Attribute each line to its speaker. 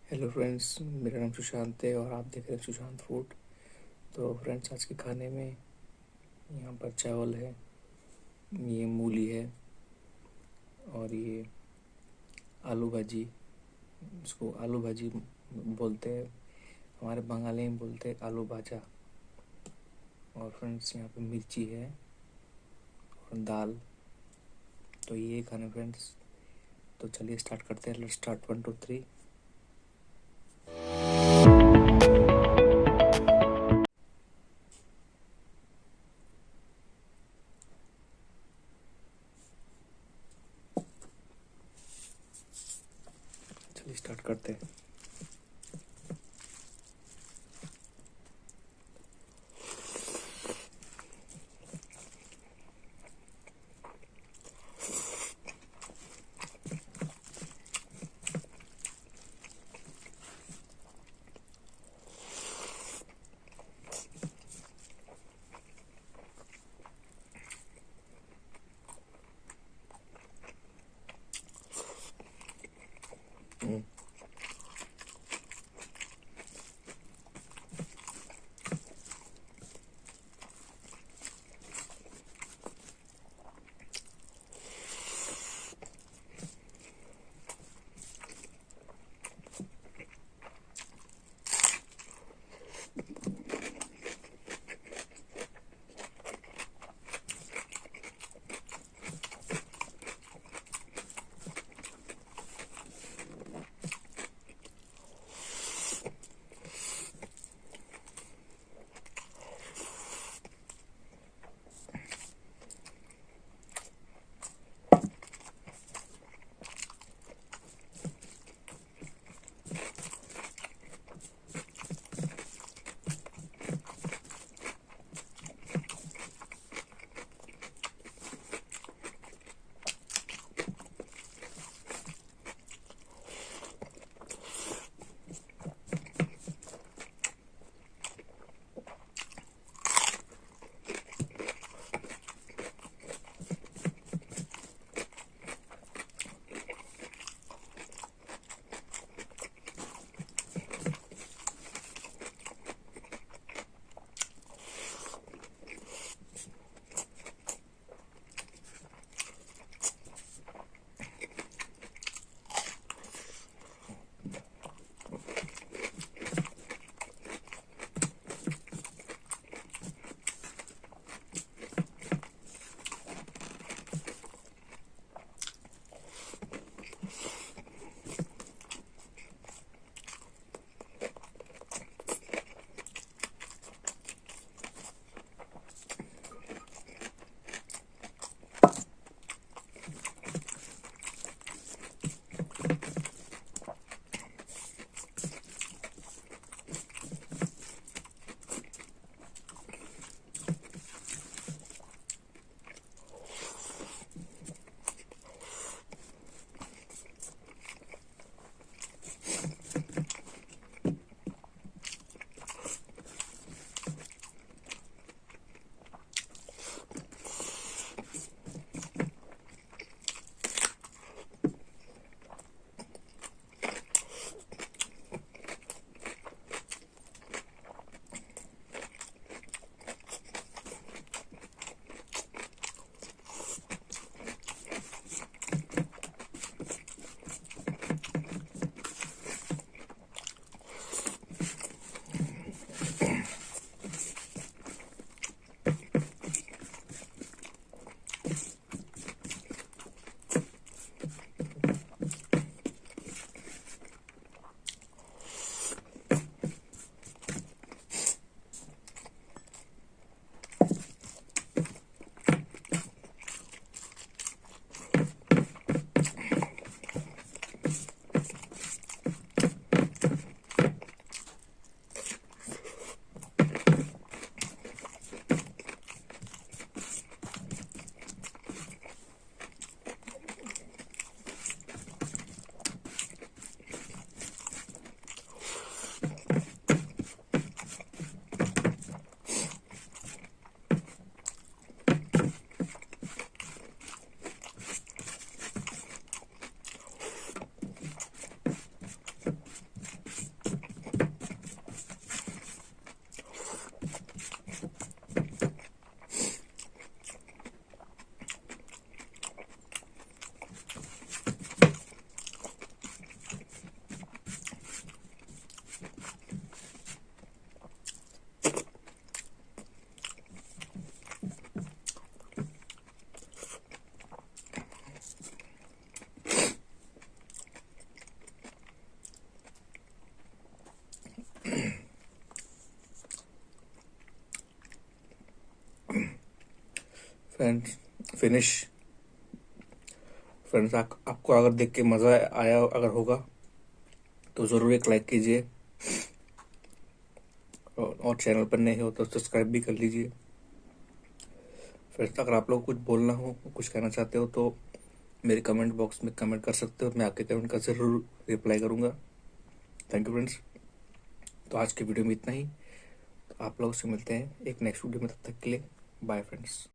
Speaker 1: Hello friends, मेरा नाम सुशांत है और आप देख रहे हैं सुशांत फूड। तो फ्रेंड्स, आज के खाने में यहाँ पर चावल है, ये मूली है और ये आलू भाजी। इसको आलू भाजी बोलते हैं, हमारे बंगाली में बोलते हैं आलू भाजा। और फ्रेंड्स, यहाँ पे मिर्ची है और दाल। तो ये खाना फ्रेंड्स। तो चलिए स्टार्ट करते हैं। Let's start 1 2 3। चलिए स्टार्ट करते हैं। Friends finish. फ्रेंड्स आपको अगर देख के मज़ा आया अगर होगा तो ज़रूर एक लाइक कीजिए, और चैनल पर नए हो तो सब्सक्राइब भी कर लीजिए। फ्रेंड्स अगर आप लोग कुछ बोलना हो, कुछ कहना चाहते हो तो मेरे कमेंट बॉक्स में कमेंट कर सकते हो, मैं आपके कमेंट का ज़रूर रिप्लाई करूँगा। Thank you friends. तो आज के वीडियो में इतना ही। तो आप लोगों से मिलते हैं एक नेक्स्ट वीडियो में, तब तक के लिए बाय फ्रेंड्स।